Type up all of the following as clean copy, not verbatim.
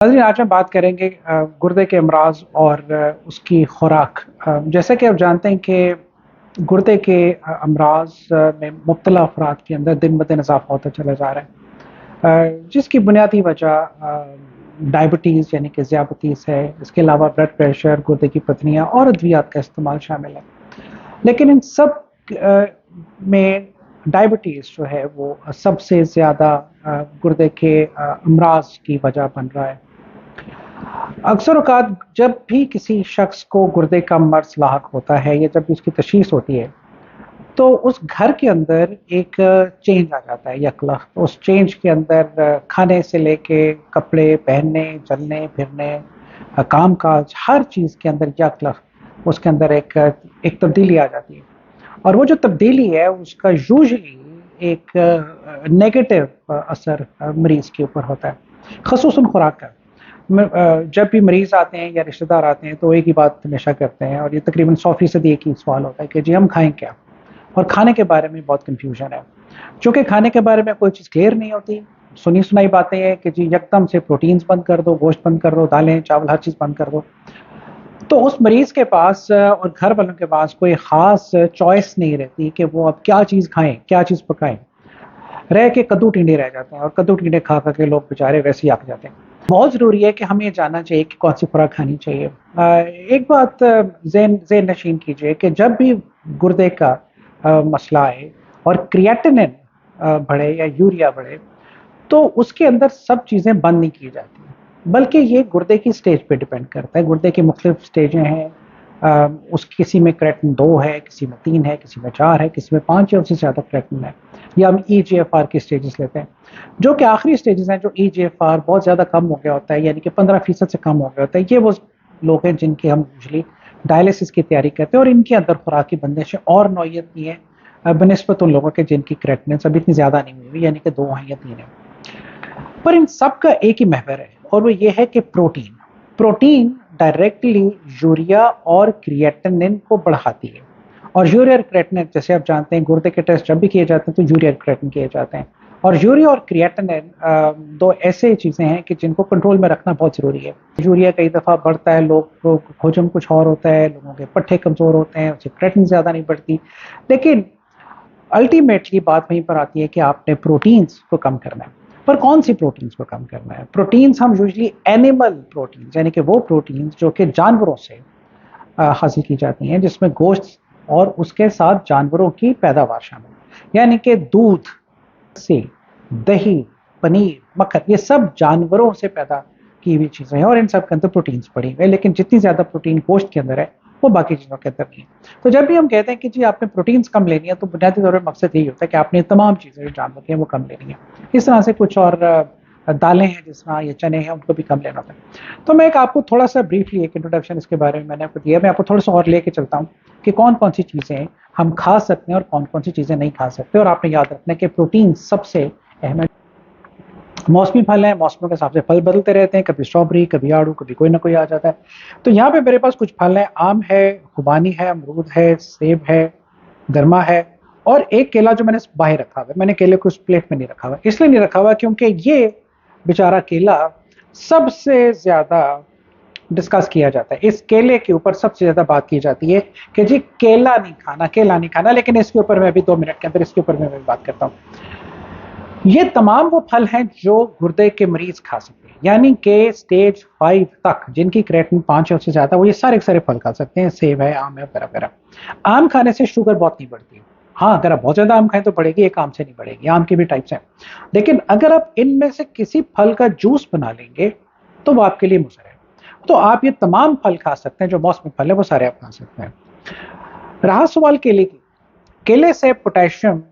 नाज़रीन, आज हम बात करेंगे गुर्दे के अमराज और उसकी खुराक। जैसा कि आप जानते हैं कि गुर्दे के अमराज में मुब्तला अफराद के अंदर दिन ब दिन इजाफा होता चला जा रहा है, जिसकी बुनियादी वजह डायबिटीज़ यानी कि ज़ियाबतीस है। इसके अलावा ब्लड प्रेशर, गुर्दे की पथरियाँ और अद्वियात का इस्तेमाल शामिल है। लेकिन इन सब में डायबिटीज़ जो है वो सबसे ज़्यादा गुर्दे के अमराज की वजह बन रहा है। अक्सर औक़ात जब भी किसी शख्स को गुर्दे का मर्ज़ लाहक होता है या जब भी उसकी तशख़ीस होती है, तो उस घर के अंदर एक चेंज आ जाता है यकलख़्त। उस चेंज के अंदर खाने से लेके कपड़े पहनने, चलने-फिरने, काम-काज हर चीज़ के अंदर यकलख़्त उसके अंदर एक तब्दीली आ जाती है। और वो जो तब्दीली है उसका यूजुअली एक नेगेटिव असर मरीज़ के ऊपर होता है, ख़ुसूसन खुराक का। जब भी मरीज़ आते हैं या रिश्तेदार आते हैं तो एक ही बात हमेशा करते हैं और ये तकरीबन 100% एक ही सवाल होता है कि जी हम खाएँ क्या? और खाने के बारे में बहुत कन्फ्यूजन है। चूँकि खाने के बारे में कोई चीज़ क्लियर नहीं होती, सुनी-सुनाई बातें हैं कि जी यकदम से प्रोटीन्स बंद कर दो, गोश्त बंद कर दो, दालें, चावल हर चीज़ बंद कर दो। तो उस मरीज़ के पास और घर वालों के पास कोई ख़ास चॉइस नहीं रहती कि वो अब क्या चीज़ खाएँ, क्या चीज़ पकाएँ। रह के कद्दू टिंडे रह जाते हैं और कद्दू टिंडे खा-खा के लोग बेचारे वैसे ही अक जाते हैं। बहुत ज़रूरी है कि हमें ये जानना चाहिए कि कौन-सी खुराक खानी चाहिए। एक बात ज़ेहन नशीन कीजिए कि जब भी गुर्दे का मसला आए और क्रिएटिनिन बढ़े या यूरिया बढ़े, तो उसके अंदर सब चीज़ें बंद नहीं की जाती, बल्कि ये गुर्दे की स्टेज पे डिपेंड करता है। गुर्दे की मुख्तलिफ स्टेजें हैं। उस किसी में क्रेटिन 2 है, किसी में 3 है, किसी में 4 है, किसी में 5 या उससे ज़्यादा क्रेटिन है। या हम ईजीएफआर की स्टेजेस लेते हैं, जो कि आखिरी स्टेजेस हैं। जो ईजीएफआर बहुत ज़्यादा कम हो गया होता है, यानी कि 15% से कम हो गया होता है। ये वो लोग हैं जिनकी हम यूजुअली डायलिसिस की तैयारी करते हैं और इनके अंदर खुराक की बंदिश और नौयत नहीं है बनिस्बत उन लोगों के जिनकी क्रेटिनिन अभी इतनी ज़्यादा नहीं हुई हुई, यानी कि 2 हैं या 3 हैं। पर इन सब का एक ही महवर है और वो ये है कि प्रोटीन। प्रोटीन डायरेक्टली यूरिया और क्रिएटिनिन को बढ़ाती है। और यूरिया और क्रिएटिनिन, जैसे आप जानते हैं, गुर्दे के टेस्ट जब भी किए जाते हैं तो यूरिया और क्रिएटिनिन किए जाते हैं। और यूरिया और क्रिएटिनिन दो ऐसे चीज़ें हैं कि जिनको कंट्रोल में रखना बहुत ज़रूरी है। यूरिया कई दफ़ा बढ़ता है, लोग हजम कुछ और होता है, लोगों के पट्टे कमज़ोर होते हैं, उससे क्रिएटिनिन ज़्यादा नहीं बढ़ती। लेकिन अल्टीमेटली बात वहीं पर आती है कि आपने प्रोटीन्स को कम करना है। पर कौन सी प्रोटीन्स को कम करना है? प्रोटीन्स हम यूजुअली एनिमल प्रोटीन्स, यानी कि वो प्रोटीन्स जो कि जानवरों से हासिल की जाती हैं, जिसमें गोश्त और उसके साथ जानवरों की पैदावार शामिल है। यानी कि दूध से दही, पनीर, मक्खन, ये सब जानवरों से पैदा की हुई चीज़ें हैं और इन सब के अंदर प्रोटीन्स पड़ी हुई है। लेकिन जितनी ज़्यादा प्रोटीन गोश्त के अंदर है, वो बाकी चीज़ों के अंदर नहीं है। तो जब भी हम कहते हैं कि जी आपने प्रोटीन्स कम लेनी है, तो बुनियादी तौर पे मकसद यही होता है कि आपने तमाम चीज़ें जो जानवर की हैं वो कम लेनी है। इस तरह से कुछ और दालें हैं जिस तरह या चने हैं, उनको भी कम लेना होता है। तो मैं एक आपको थोड़ा-सा ब्रीफली एक इंट्रोडक्शन इसके बारे में मैंने आपको दिया। मैं आपको थोड़ा-सा और लेके चलता हूँ कि कौन-कौन सी चीज़ें हम खा सकते हैं और कौन-कौन सी चीज़ें नहीं खा सकते। और आपने याद रखना है कि प्रोटीन सबसे अहम है। मौसमी फल हैं, मौसमों के हिसाब से फल बदलते रहते हैं, कभी स्ट्रॉबेरी, कभी आड़ू, कभी कोई ना कोई आ जाता है। तो यहाँ पे मेरे पास कुछ फल हैं, आम है, खुबानी है, अमरूद है, सेब है, दरमा है और एक केला जो मैंने बाहर रखा हुआ है। मैंने केले को उस प्लेट में नहीं रखा हुआ, इसलिए नहीं रखा हुआ क्योंकि ये बेचारा केला सबसे ज़्यादा डिस्कस किया जाता है। इस केले के ऊपर सबसे ज़्यादा बात की जाती है कि जी केला नहीं खाना, केला नहीं खाना। लेकिन इसके ऊपर मैं अभी 2 मिनट के अंदर इसके ऊपर मैं बात करता हूँ। ये तमाम वो फल हैं जो गुर्दे के मरीज खा सकते हैं, यानी कि स्टेज 5 तक जिनकी क्रिएटिनिन 5 या उससे ज़्यादा, वो ये सारे के सारे फल खा सकते हैं। सेब है, आम है, वगैरह-वगैरह। आम खाने से शुगर बहुत नहीं बढ़ती। हाँ, अगर आप बहुत ज़्यादा आम खाएँ तो बढ़ेगी, एक आम से नहीं बढ़ेगी। आम के भी टाइप्स हैं। लेकिन अगर आप इनमें से किसी फल का जूस बना लेंगे, तो वो आपके लिए मुज़र है। तो आप ये तमाम फल खा सकते हैं, जो मौसमी फल है, वो सारे आप खा सकते हैं। रहा सवाल केले की, केले से पोटेशियम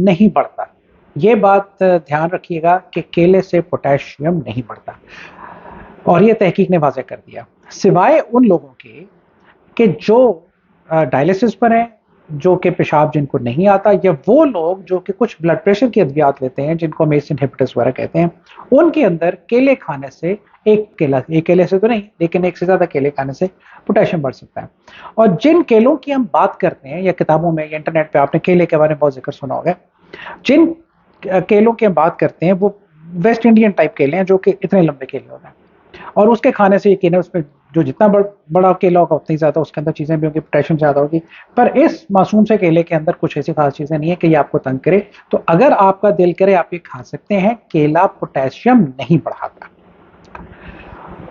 नहीं बढ़ता। ये बात ध्यान रखिएगा कि केले से पोटेशियम नहीं बढ़ता और ये तहकीक ने वाज़ेह कर दिया। सिवाय उन लोगों के कि जो डायलिसिस पर हैं, जो कि पेशाब जिनको नहीं आता, या वो लोग जो कि कुछ ब्लड प्रेशर की अद्वियात लेते हैं, जिनको हम एस इनहिबिटर्स वगैरह कहते हैं, उनके अंदर केले खाने से एक केले से तो नहीं, लेकिन एक से ज़्यादा केले खाने से पोटेशियम बढ़ सकता है। और जिन केलों की हम बात करते हैं, या किताबों में या इंटरनेट पे आपने केले के बारे में बहुत ज़िक्र सुना होगा, जिन केलों की हम बात करते हैं, वो वेस्ट इंडियन टाइप केले हैं जो कि इतने लंबे केले होते हैं, और उसके खाने से यकीन है उसमें जो जितना बड़ा केला होगा उतनी ज़्यादा उसके अंदर चीज़ें भी होंगी, पोटेशियम ज़्यादा होगी। पर इस मासूम से केले के अंदर कुछ ऐसी खास चीज़ें नहीं है कि ये आपको तंग करे। तो अगर आपका दिल करे आप ये खा सकते हैं, केला पोटेशियम नहीं बढ़ाता।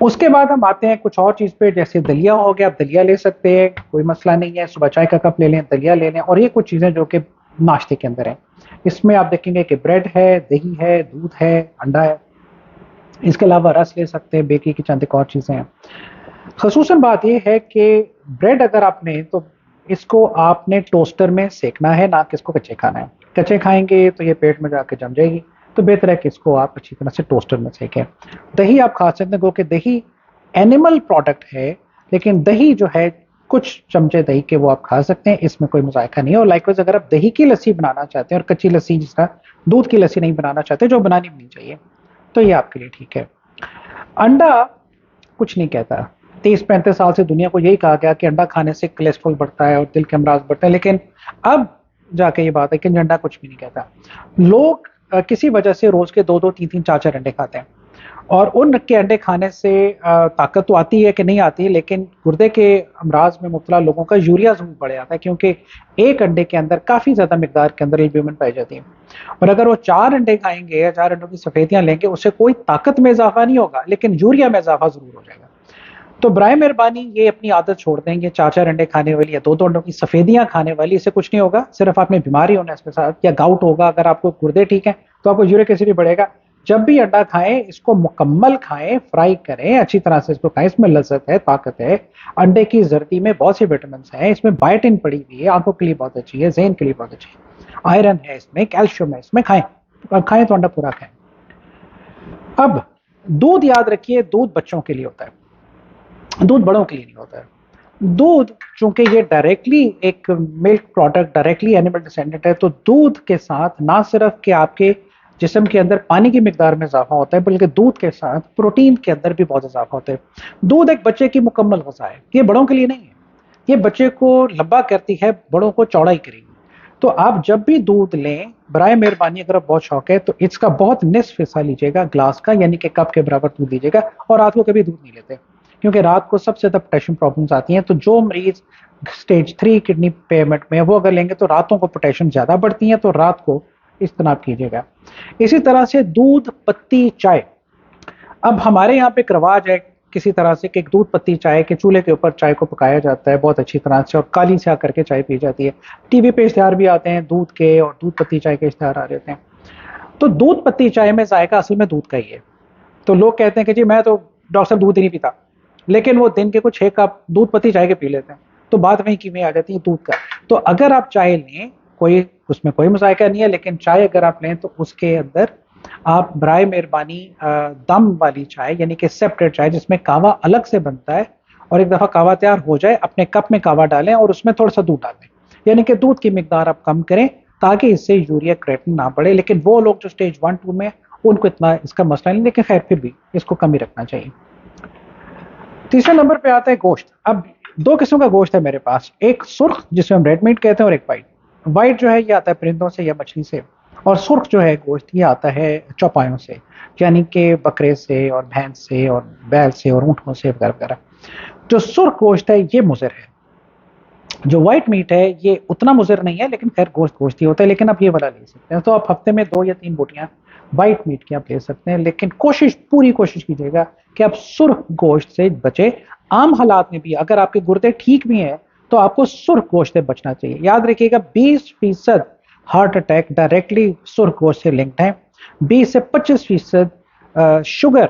उसके बाद हम आते हैं कुछ और चीज़ पे, जैसे दलिया हो गया। आप दलिया ले सकते हैं, कोई मसला नहीं है, सुबह चाय का कप ले लें, दलिया ले लें। और ये कुछ चीज़ें जो कि नाश्ते के अंदर हैं, इसमें आप देखेंगे कि ब्रेड है, दही है, दूध है, अंडा है। इसके अलावा रस ले सकते हैं, बेकरी की चंद एक और चीज़ें हैं। खसूसन बात यह है कि ब्रेड अगर आप लें तो इसको आपने टोस्टर में सेकना है, ना कि इसको कच्चे खाना है। कच्चे खाएंगे तो ये पेट में जाके जम जाएगी, तो बेहतर है कि इसको आप अच्छी तरह से टोस्टर में सेकें। दही आप खा सकते हैं, क्योंकि दही एनिमल प्रोडक्ट है, लेकिन दही जो है कुछ चमचे दही के वो आप खा सकते हैं, इसमें कोई मुजायका नहीं है। और लाइकवाइज अगर आप दही की लस्सी बनाना चाहते हैं और कच्ची लस्सी जिस तरह दूध की लस्सी नहीं बनाना चाहते, जो बनानी भी नहीं चाहिए, तो ये आपके लिए ठीक है। अंडा कुछ नहीं कहता। 30-35 साल से दुनिया को यही कहा गया कि अंडा खाने से कोलेस्ट्रॉल बढ़ता है और दिल के अमराज बढ़ते हैं, लेकिन अब जाके ये बात है कि अंडा कुछ भी नहीं कहता। लोग किसी वजह से रोज के 2-2, 3-3, 4-4 अंडे खाते हैं, और उन के अंडे खाने से ताकत तो आती है कि नहीं आती, लेकिन गुर्दे के अमराज में मुब्तला लोगों का यूरिया जरूर बढ़ जाता है, क्योंकि एक अंडे के अंदर काफ़ी ज़्यादा मिकदार के अंदर एल्ब्यूमिन पाई जाती है। और अगर वो 4 अंडे खाएंगे या 4 अंडों की सफ़ेदियां लेंगे, उससे कोई ताकत में इजाफा नहीं होगा, लेकिन यूरिया में इजाफा जरूर हो जाएगा। तो बराए मेहरबानी ये अपनी आदत छोड़ देंगे 4-4 अंडे खाने वाली या 2-2 अंडों की सफ़ेदियां खाने वाली, इससे कुछ नहीं होगा। सिर्फ आपने बीमारी होना इसके साथ, या गाउट होगा। अगर आपको गुर्दे ठीक है तो आपको यूरिक एसिड भी बढ़ेगा। जब भी अंडा खाएं इसको मुकम्मल खाएं, फ्राई करें अच्छी तरह से, इसको खाएं, इसमें लज्जत है, ताकत है। अंडे की जर्दी में बहुत से विटामिन हैं, इसमें बायोटिन पड़ी हुई है, आंखों के लिए बहुत अच्छी है, ज़हन के लिए बहुत अच्छी है, आयरन है इसमें, कैल्शियम है इसमें। खाएं, खाएं तो अंडा पूरा खाएं। अब दूध याद रखिए, दूध बच्चों के लिए होता है, दूध बड़ों के लिए नहीं होता है। दूध चूंकि ये डायरेक्टली एक milk product, directly animal descendant है, तो दूध के साथ ना सिर्फ कि आपके जिस्म के अंदर पानी की मिकदार में इजाफा होता है, बल्कि दूध के साथ प्रोटीन के अंदर भी बहुत इजाफा होता है। दूध एक बच्चे की मुकम्मल ग़िज़ा है, ये बड़ों के लिए नहीं है। ये बच्चे को लंबा करती है, बड़ों को चौड़ा ही करेगी। तो आप जब भी दूध लें, बराए मेहरबानी अगर आप बहुत शौक है तो इसका बहुत निस्फ हिस्सा लीजिएगा ग्लास का, यानी कि कप के बराबर दूध लीजिएगा। और रात को कभी दूध नहीं लेते, क्योंकि रात को सबसे ज्यादा पोटेशियम प्रॉब्लम्स आती हैं। तो जो मरीज स्टेज 3 किडनी पेमेंट में वो अगर लेंगे तो रातों को पोटेशियम ज्यादा बढ़ती हैं, तो रात को इस्तेमाल कीजिएगा। इसी तरह से दूध पत्ती चाय, अब हमारे यहाँ पे एक रवाज है किसी तरह से कि एक दूध पत्ती चाय के चूल्हे के ऊपर चाय को पकाया जाता है बहुत अच्छी तरह से, और काली सा करके चाय पी जाती है। टीवी पे इश्तिहार भी आते हैं दूध के, और दूध पत्ती चाय के इश्तिहार आ जाते हैं। तो दूध पत्ती चाय में जायका असल में दूध का ही है। तो लोग कहते हैं कि जी मैं तो डॉक्टर साहब दूध ही नहीं पीता, लेकिन वो दिन के कुछ 6 कप दूध पत्ती चाय के पी लेते हैं। तो बात वहीं की वहीं आ जाती है दूध का। तो अगर आप चाय लें, कोई उसमें कोई मजायका नहीं है, लेकिन चाय अगर आप लें तो उसके अंदर आप बराए मेहरबानी दम वाली चाय, यानी कि सेपरेट चाय जिसमें कावा अलग से बनता है, और एक दफ़ा कावा तैयार हो जाए अपने कप में कावा डालें और उसमें थोड़ा सा दूध डालें, यानी कि दूध की मिकदार आप कम करें, ताकि इससे यूरिया क्रिएटिनिन ना बढ़े। लेकिन वो लोग जो स्टेज 1-2 में, उनको इतना इसका मसला नहीं, लेकिन खैर फिर भी इसको कम ही रखना चाहिए। तीसरे नंबर पे आता है गोश्त। अब 2 किस्मों का गोश्त है मेरे पास, एक सुर्ख जिसमें हम रेड मीट कहते हैं, और एक वाइट। वाइट जो है ये आता है परिंदों से या मछली से, और सुर्ख जो है गोश्त ये आता है चौपायों से, यानी कि बकरे से और भैंस से और बैल से और ऊँटों से वगैरह वगैरह। जो सुर्ख गोश्त है ये मुज़र है। जो व्हाइट मीट है ये उतना मुज़र नहीं है, लेकिन खैर गोश्त गोश्त ही होता है। लेकिन आप ये वाला ले सकते हैं, तो आप हफ्ते में 2 या 3 बोटियां व्हाइट मीट की आप ले सकते हैं, लेकिन पूरी कोशिश कीजिएगा कि आप सुर्ख गोश्त से बचे। आम हालात में भी अगर आपके गुर्दे ठीक भी हैं तो आपको सुर्ख गोश्त से बचना चाहिए। याद रखिएगा 20% हार्ट अटैक डायरेक्टली सुर्ख गोश्त से लिंक्ड है, 20 से 25% शुगर,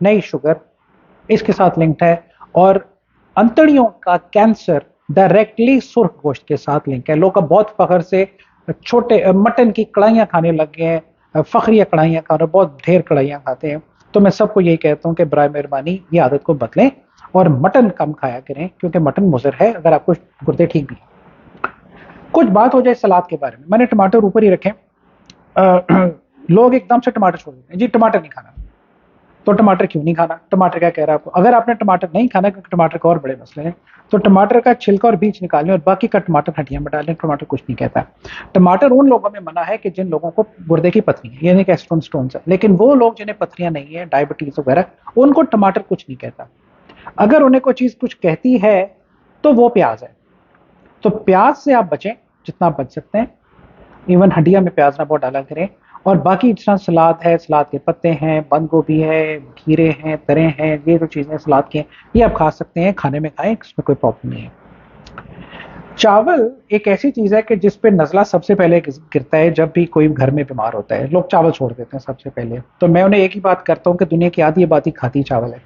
नई शुगर इसके साथ लिंक्ड है, और अंतड़ियों का कैंसर डायरेक्टली सुर्ख गोश्त के साथ लिंक है। लोग अब बहुत फखर से छोटे मटन की कढ़ाइयाँ खाने लग गए हैं, फखरिया कढ़ाइयाँ खा रहे, बहुत ढेर कढ़ाइयाँ खाते हैं। तो मैं सबको यही कहता हूँ कि बराए मेहरबानी ये आदत को बदलें और मटन कम खाया करें, क्योंकि मटन मुज़र है अगर आपको गुर्दे ठीक भी हैं। कुछ बात हो जाए सलाद के बारे में, मैंने टमाटर ऊपर ही रखे। लोग एकदम से टमाटर छोड़ देते हैं, जी टमाटर नहीं खाना, तो टमाटर क्यों नहीं खाना? टमाटर क्या कह रहा है आपको? अगर आपने टमाटर नहीं खाना, क्योंकि टमाटर का और बड़े मसले हैं, तो टमाटर का छिलका और बीज निकालें और बाकी का टमाटर हड्डियां में डालें, टमाटर कुछ नहीं कहता। टमाटर उन लोगों में मना है कि जिन लोगों को गुर्दे की पथरी है, यानी कि स्टोन्स है, लेकिन वो लोग जिन्हें पथरियां नहीं है, डायबिटीज वगैरह, उनको टमाटर कुछ नहीं कहता। अगर उन्हें कोई चीज कुछ कहती है तो वो प्याज है। तो प्याज से आप बचें जितना बच सकते हैं, इवन हड्डियां में प्याज ना बहुत डाला करें। और बाकी जितना सलाद है, सलाद के पत्ते हैं, बंद गोभी है, खीरे हैं, तरे हैं, ये जो चीजें सलाद की हैं, ये आप खा सकते हैं, खाने में खाएं, इसमें कोई प्रॉब्लम नहीं है। चावल एक ऐसी चीज है कि जिस पे नजला सबसे पहले गिरता है जब भी कोई घर में बीमार होता है, लोग चावल छोड़ देते हैं सबसे पहले। तो मैं उन्हें एक ही बात करता हूँ कि दुनिया की आधी आबादी खाती चावल है,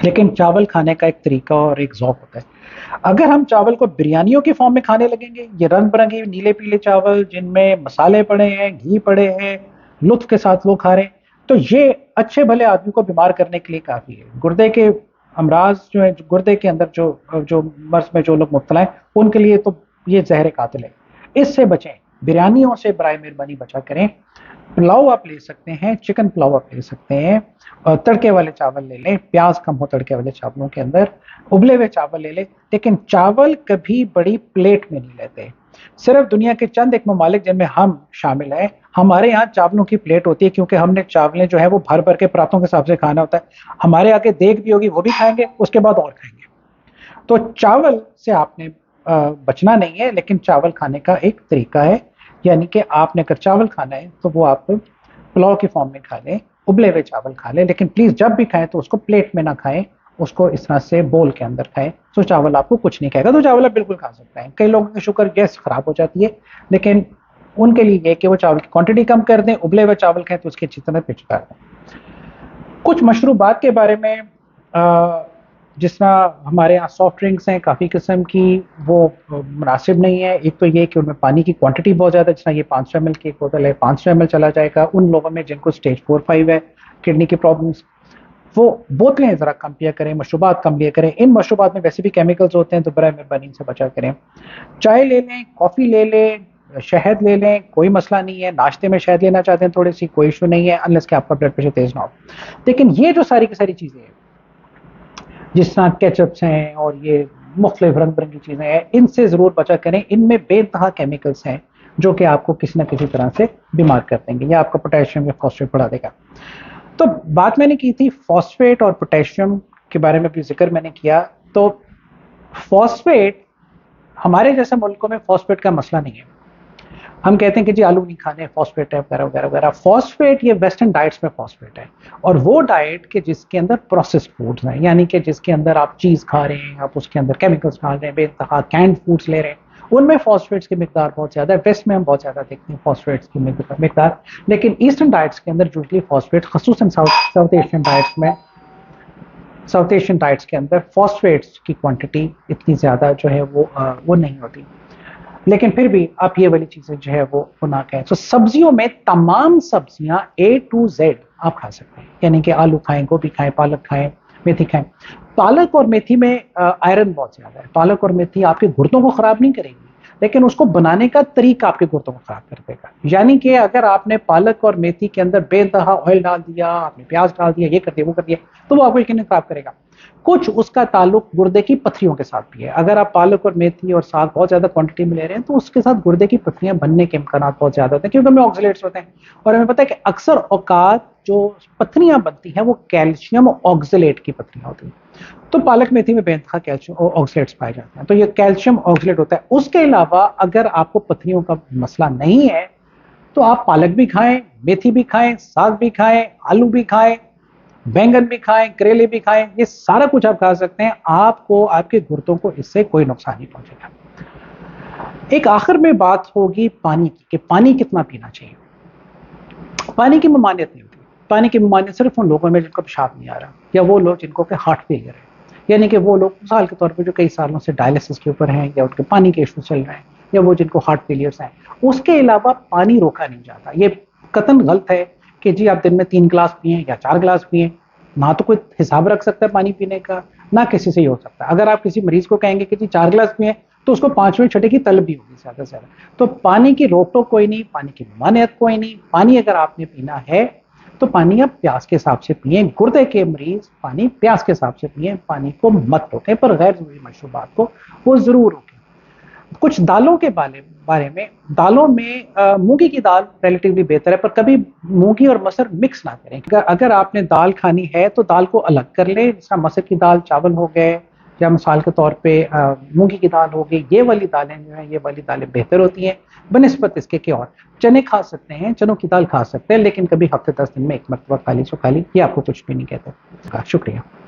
लेकिन चावल खाने का एक तरीका और एक ज़ौक़ होता है। अगर हम चावल को बिरयानियों की फॉर्म में खाने लगेंगे, ये रंग बिरंगे नीले पीले चावल जिनमें मसाले पड़े हैं, घी पड़े हैं, लुत्फ के साथ लोग खा रहे हैं, तो ये अच्छे भले आदमी को बीमार करने के लिए काफ़ी है। गुर्दे के अमराज जो है, गुर्दे के अंदर जो जो मर्ज में जो लोग मुब्तला हैं, उनके लिए तो ये जहर कातिल है। इससे बचें, बिरयानियों से बराए मेहरबानी बचा करें। पुलाव आप ले सकते हैं, चिकन पुलाव आप ले सकते हैं, और तड़के वाले चावल ले लें, प्याज कम हो तड़के वाले चावलों के अंदर, उबले हुए चावल ले लें, लेकिन चावल कभी बड़ी प्लेट में नहीं लेते। सिर्फ दुनिया के चंद एक ममालिक जिनमें हम शामिल हैं, हमारे यहाँ चावलों की प्लेट होती है, क्योंकि हमने चावलें जो है वो भर भर के परातों के हिसाब से खाना होता है। हमारे आगे देग भी होगी, वो भी खाएंगे, उसके बाद और खाएंगे। तो चावल से आपने बचना नहीं है, लेकिन चावल खाने का एक तरीका है। यानी कि आपने अगर चावल खाना है तो वो आप पुलाव की फॉर्म में खा लें, उबले हुए चावल खा लें, लेकिन प्लीज जब भी खाएं तो उसको प्लेट में ना खाएं, उसको इस तरह से बोल के अंदर खाएं, तो चावल आपको कुछ नहीं कहेगा। तो चावल आप बिल्कुल खा सकते हैं। कई लोगों की शुगर गैस खराब हो जाती है, लेकिन उनके लिए ये कि वो चावल की क्वांटिटी कम कर दें, उबले हुए चावल खाएं तो उसकी अच्छी तरह पिच कर दें। कुछ मशरूबात के बारे में, जिस तरह हमारे यहाँ सॉफ्ट ड्रिंक्स हैं काफ़ी किस्म की, वो मुनासिब नहीं है। एक तो ये कि उनमें पानी की क्वांटिटी बहुत ज़्यादा है, जिस तरह ये 500 ml की एक बोतल है, 500 ml चला जाएगा उन लोगों में जिनको स्टेज 4-5 है, किडनी की प्रॉब्लम्स, वो बोतलें ज़रा कम पिया करें, मशरूबात कम लिया करें। इन मशरूबात में वैसे भी केमिकल्स होते हैं, तो बराए मेहरबानी इनसे बचा करें। चाय ले लें, कॉफ़ी ले लें, शहद ले लें, कोई मसला नहीं है। नाश्ते में शहद लेना चाहते हैं थोड़ी सी, कोई इशू नहीं है, अनलेस कि आपका ब्लड प्रेशर तेज ना हो। लेकिन ये जो सारी की सारी चीज़ें हैं, जिस तरह केचप्स हैं और ये मुख्तलिफ रंग बिरंगी चीज़ें हैं, इनसे ज़रूर बचा करें। इनमें बेतहा केमिकल्स हैं जो कि आपको किसी ना किसी तरह से बीमार कर देंगे, या आपका पोटेशियम या फॉस्फेट बढ़ा देगा। तो बात मैंने की थी फॉस्फेट और पोटेशियम के बारे में भी जिक्र मैंने किया। तो फॉस्फेट, हमारे जैसे मुल्कों में फॉस्फेट का मसला नहीं है। हम कहते हैं कि जी आलू नहीं खाने, फॉस्फेट है वगैरह वगैरह वगैरह। फॉस्फेट ये वेस्टर्न डाइट्स में फॉस्फेट है, और वो डाइट के जिसके अंदर प्रोसेस्ड फूड्स हैं, यानी कि जिसके अंदर आप चीज़ खा रहे हैं, आप उसके अंदर केमिकल्स डाल रहे हैं, बेइंतहा कैंड फूड्स ले रहे हैं, उनमें फॉस्फेट्स की मिकदार बहुत ज़्यादा है। वेस्ट में हम बहुत ज़्यादा देखते हैं फॉस्फेट्स की मिकदार, लेकिन ईस्टर्न डाइट्स के अंदर यूजली फॉस्फेट, खसूसन साउथ एशियन डाइट्स में, साउथ एशियन डाइट्स के अंदर फॉस्फेट्स की क्वांटिटी इतनी ज़्यादा जो है वो नहीं होती। लेकिन फिर भी आप ये वाली चीज़ें जो है वो ना कहें। तो सब्जियों में तमाम सब्जियां A to Z आप खा सकते हैं, यानी कि आलू खाएं, गोभी खाएं, पालक खाएं, मेथी खाएं। पालक और मेथी में आयरन बहुत ज़्यादा है। पालक और मेथी आपके गुर्दों को ख़राब नहीं करेगी, लेकिन उसको बनाने का तरीका आपके गुर्दों को ख़राब कर देगा। यानी कि अगर आपने पालक और मेथी के अंदर बेइंतहा ऑयल डाल दिया, आपने प्याज डाल दिया, ये कर दिया, वो कर दिया, तो वो आपको यकीनन ख़राब करेगा। कुछ उसका ताल्लुक गुर्दे की पथरियों के साथ भी है। अगर आप पालक और मेथी और साग बहुत ज्यादा क्वांटिटी में ले रहे हैं, तो उसके साथ गुर्दे की पथरियां बनने के इम्कान बहुत ज्यादा होते हैं, क्योंकि उनमें ऑक्सलेट्स होते हैं। और हमें पता है कि अक्सर औकात जो पथरियां बनती हैं वो कैल्शियम ऑक्सलेट की पथरियां होती हैं। तो पालक मेथी में बेइंतहा कैल्शियम ऑक्सलेट्स पाए जाते हैं, तो ये कैल्शियम ऑक्सलेट होता है। उसके अलावा अगर आपको पथरियों का मसला नहीं है, तो आप पालक भी खाएं, मेथी भी खाएं, साग भी खाएं, आलू भी खाएं, बैंगन भी खाएं, करेले भी खाएं, ये सारा कुछ आप खा सकते हैं। आपको आपके गुर्दों को इससे कोई नुकसान नहीं पहुंचेगा। एक आखिर में बात होगी पानी की, कि पानी कितना पीना चाहिए। पानी की ममानियत नहीं होती। पानी की ममानियत सिर्फ उन लोगों में जिनको पेशाब नहीं आ रहा, या वो लोग जिनको के हार्ट फेलियर है, यानी कि वो लोग मिसाल के तौर पर जो कई सालों से डायलिसिस के ऊपर हैं, या उनके पानी के इशू चल रहे हैं, या वो जिनको हार्ट फेलियर्स हैं। उसके अलावा पानी रोका नहीं जाता। ये कतन गलत है कि जी आप दिन में 3 गिलास पिए या 4 गिलास पिए। ना तो कोई हिसाब रख सकता है पानी पीने का, ना किसी से ही हो सकता है। अगर आप किसी मरीज को कहेंगे कि जी 4 गिलास पिए, तो उसको 5वें छठे की तलब भी होगी ज्यादा से ज्यादा। तो पानी की रोक टोक कोई नहीं, पानी की ममानियत कोई नहीं। पानी अगर आपने पीना है तो पानी आप प्यास के हिसाब से पिए। गुर्दे के मरीज पानी प्यास के हिसाब से पिए, पानी को मत रोकें, पर गैर जरूरी मशरूबात को वो जरूर रोकें। कुछ दालों के बारे में, दालों में मूंगी की दाल रिलेटिवली बेहतर है, पर कभी मूंगी और मसर मिक्स ना करें। अगर आपने दाल खानी है तो दाल को अलग कर लें, जैसा मसर की दाल चावल हो गए, या मिसाल के तौर पे मूंगी की दाल हो गई। ये वाली दालें जो हैं, ये वाली दालें बेहतर होती हैं बनिस्बत इसके कि और चने खा सकते हैं, चनों की दाल खा सकते हैं, लेकिन कभी हफ्ते 10 दिन में एक मरतबा खा ली सो खा ली, ये आपको कुछ भी नहीं कहते। शुक्रिया।